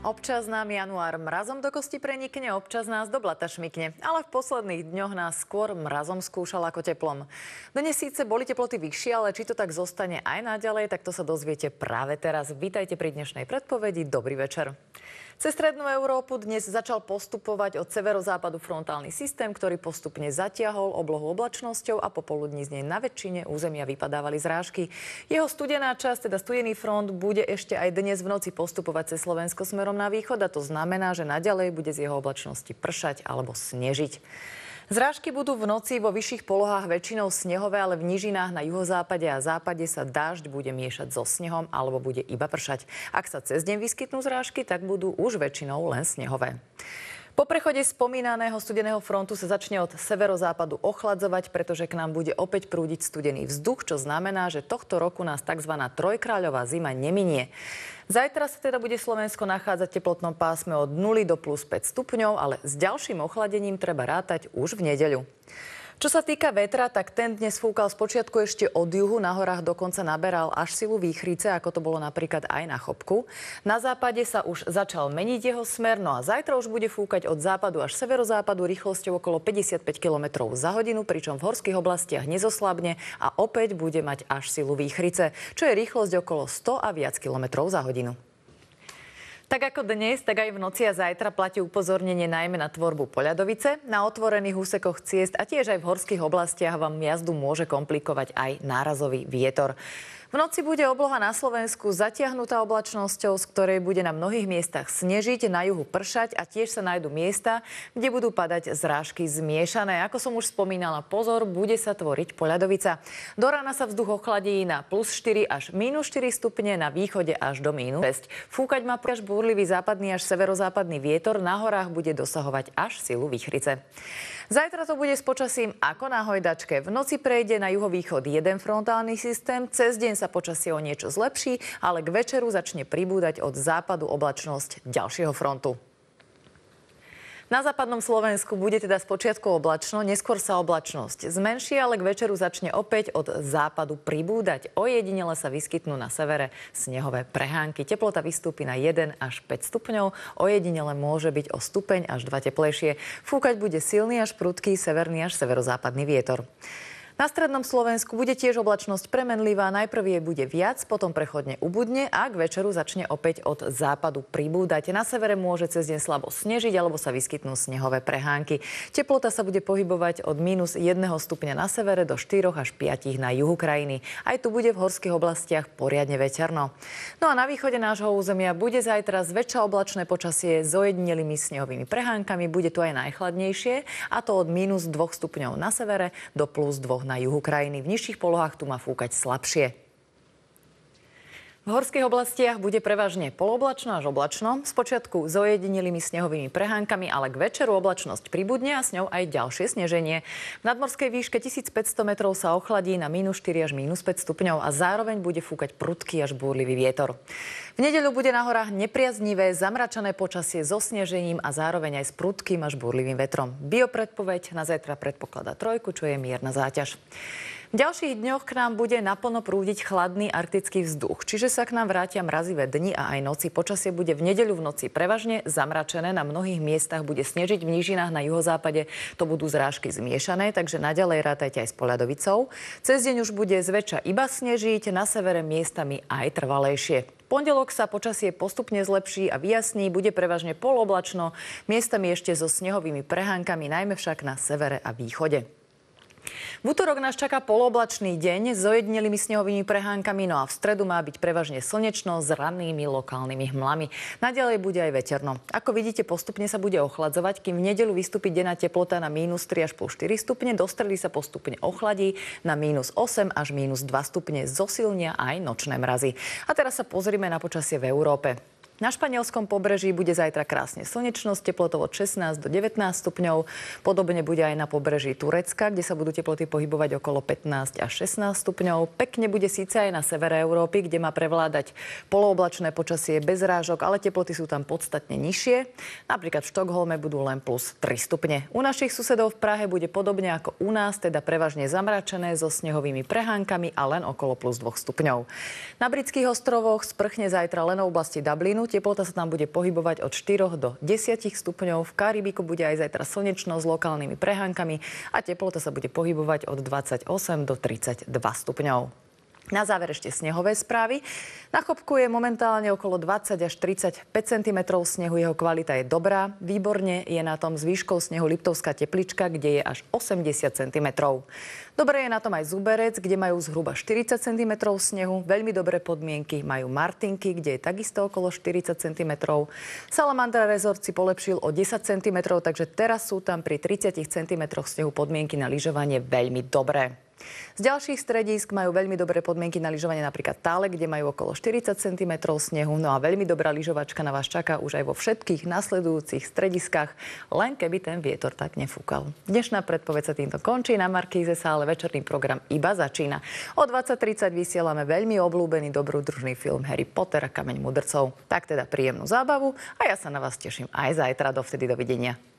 Občas nám január mrazom do kosti prenikne, občas nás do blata šmykne. Ale v posledných dňoch nás skôr mrazom skúšal ako teplom. Dnes síce boli teploty vyššie, ale či to tak zostane aj naďalej, tak to sa dozviete práve teraz. Vítajte pri dnešnej predpovedi. Dobrý večer. Cez strednú Európu dnes začal postupovať od severozápadu frontálny systém, ktorý postupne zatiahol oblohu oblačnosťou a popoludní z nej na väčšine územia vypadávali zrážky. Jeho studená časť, teda studený front, bude ešte aj dnes v noci postupovať cez Slovensko smerom na východ a to znamená, že naďalej bude z jeho oblačnosti pršať alebo snežiť. Zrážky budú v noci vo vyšších polohách väčšinou snehové, ale v nížinách na juhozápade a západe sa dážď bude miešať so snehom alebo bude iba pršať. Ak sa cez deň vyskytnú zrážky, tak budú už väčšinou len snehové. Po prechode spomínaného studeného frontu sa začne od severozápadu ochladzovať, pretože k nám bude opäť prúdiť studený vzduch, čo znamená, že tohto roku nás tzv. Trojkráľová zima neminie. Zajtra sa teda bude Slovensko nachádzať v teplotnom pásme od 0 do plus 5 stupňov, ale s ďalším ochladením treba rátať už v nedeľu. Čo sa týka vetra, tak ten dnes fúkal spočiatku ešte od juhu, na horách dokonca naberal až silu výchrice, ako to bolo napríklad aj na Chopku. Na západe sa už začal meniť jeho smer, no a zajtra už bude fúkať od západu až severozápadu rýchlosťou okolo 55 km za hodinu, pričom v horských oblastiach nezoslabne a opäť bude mať až silu výchrice, čo je rýchlosť okolo 100 a viac kilometrov za hodinu. Tak ako dnes, tak aj v noci a zajtra platí upozornenie najmä na tvorbu poľadovice. Na otvorených úsekoch ciest a tiež aj v horských oblastiach vám jazdu môže komplikovať aj nárazový vietor. V noci bude obloha na Slovensku zatiahnutá oblačnosťou, z ktorej bude na mnohých miestach snežiť, na juhu pršať a tiež sa nájdu miesta, kde budú padať zrážky zmiešané. Ako som už spomínala, pozor, bude sa tvoriť poľadovica. Do rána sa vzduch ochladí na plus 4 až minus 4 stupne, na východe až do minus 6. Fúkať má až búrlivý západný až severozápadný vietor, na horách bude dosahovať až silu výchrice. Zajtra to bude s počasím ako na hojdačke. V noci prejde na juhovýchod jeden frontálny systém, cez deň sa počasie o niečo zlepší, ale k večeru začne pribúdať od západu oblačnosť ďalšieho frontu. Na západnom Slovensku bude teda spočiatku oblačno, neskôr sa oblačnosť zmenší, ale k večeru začne opäť od západu pribúdať. Ojedinele sa vyskytnú na severe snehové prehánky. Teplota vystúpi na 1 až 5 stupňov, ojedinele môže byť o stupeň až 2 teplejšie. Fúkať bude silný až prudký severný až severozápadný vietor. Na strednom Slovensku bude tiež oblačnosť premenlivá. Najprv jej bude viac, potom prechodne ubudne a k večeru začne opäť od západu pribúdať. Na severe môže cez deň slabo snežiť alebo sa vyskytnú snehové prehánky. Teplota sa bude pohybovať od minus 1 stupňa na severe do 4 až 5 na juhu krajiny. Aj tu bude v horských oblastiach poriadne veterno. No a na východe nášho územia bude zajtra zväčša oblačné počasie s ojedinelými snehovými prehánkami. Bude tu aj najchladnejšie, a to od minus 2 stupňov na severe do plus 2 na juhu krajiny. V nižších polohách tu má fúkať slabšie. V horských oblastiach bude prevažne polooblačno až oblačno. Spočiatku s ojedinelými snehovými prehánkami, ale k večeru oblačnosť pribudne a s ňou aj ďalšie sneženie. V nadmorskej výške 1500 metrov sa ochladí na minus 4 až minus 5 stupňov a zároveň bude fúkať prudký až búrlivý vietor. V nedeľu bude na horách nepriaznivé, zamračené počasie so snežením a zároveň aj s prudkým až búrlivým vetrom. Biopredpoveď na zajtra predpokladá 3, čo je mierna záťaž. V ďalších dňoch k nám bude naplno prúdiť chladný arktický vzduch, čiže sa k nám vrátia mrazivé dni a aj noci. Počasie bude v nedeľu v noci prevažne zamračené, na mnohých miestach bude snežiť, v nížinách na juhozápade to budú zrážky zmiešané, takže naďalej rátajte aj s poľadovicou. Cez deň už bude zväčša iba snežiť, na severe miestami aj trvalejšie. V pondelok sa počasie postupne zlepší a vyjasní, bude prevažne poloblačno, miestami ešte so snehovými prehánkami, najmä však na severe a východe. V utorok nás čaká polooblačný deň s ojedinelými snehovými prehánkami, no a v stredu má byť prevažne slnečno s rannými lokálnymi hmlami. Naďalej bude aj veterno. Ako vidíte, postupne sa bude ochladzovať, kým v nedeľu vystúpi denná teplota na minus 3 až plus 4 stupne, do stredy sa postupne ochladí na minus 8 až minus 2 stupne, zosilnia aj nočné mrazy. A teraz sa pozrime na počasie v Európe. Na španielskom pobreží bude zajtra krásne slnečno s teplotou od 16 do 19 stupňov. Podobne bude aj na pobreží Turecka, kde sa budú teploty pohybovať okolo 15 až 16 stupňov. Pekne bude síce aj na severe Európy, kde má prevládať polooblačné počasie bez rážok, ale teploty sú tam podstatne nižšie. Napríklad v Štokholme budú len plus 3 stupne. U našich susedov v Prahe bude podobne ako u nás, teda prevažne zamračené so snehovými prehánkami a len okolo plus 2 stupňov. Na britských ostrovoch sprchne zajtra len v oblasti Dublinu. snehu. Teplota sa tam bude pohybovať od 4 do 10 stupňov. V Karibiku bude aj zajtra slnečno s lokálnymi prehánkami a teplota sa bude pohybovať od 28 do 32 stupňov. Na záver ešte snehové správy. Na Chopku je momentálne okolo 20 až 35 cm snehu. Jeho kvalita je dobrá. Výborne je na tom s výškou snehu Liptovská Teplička, kde je až 80 cm. Dobre je na tom aj Zuberec, kde majú zhruba 40 cm snehu. Veľmi dobré podmienky majú Martinky, kde je takisto okolo 40 cm. Salamandra Resort si polepšil o 10 cm, takže teraz sú tam pri 30 cm snehu podmienky na lyžovanie veľmi dobré. Z ďalších stredísk majú veľmi dobré podmienky na lyžovanie napríklad Tále, kde majú okolo 40 cm snehu. No a veľmi dobrá lyžovačka na vás čaká už aj vo všetkých nasledujúcich strediskách, len keby ten vietor tak nefúkal. Dnešná predpoveď sa týmto končí. Na Markíze sa ale večerný program iba začína. O 20:30 vysielame veľmi obľúbený dobrodružný film Harry Potter a Kameň mudrcov. Tak teda príjemnú zábavu a ja sa na vás teším aj zajtra. Dovtedy dovidenia.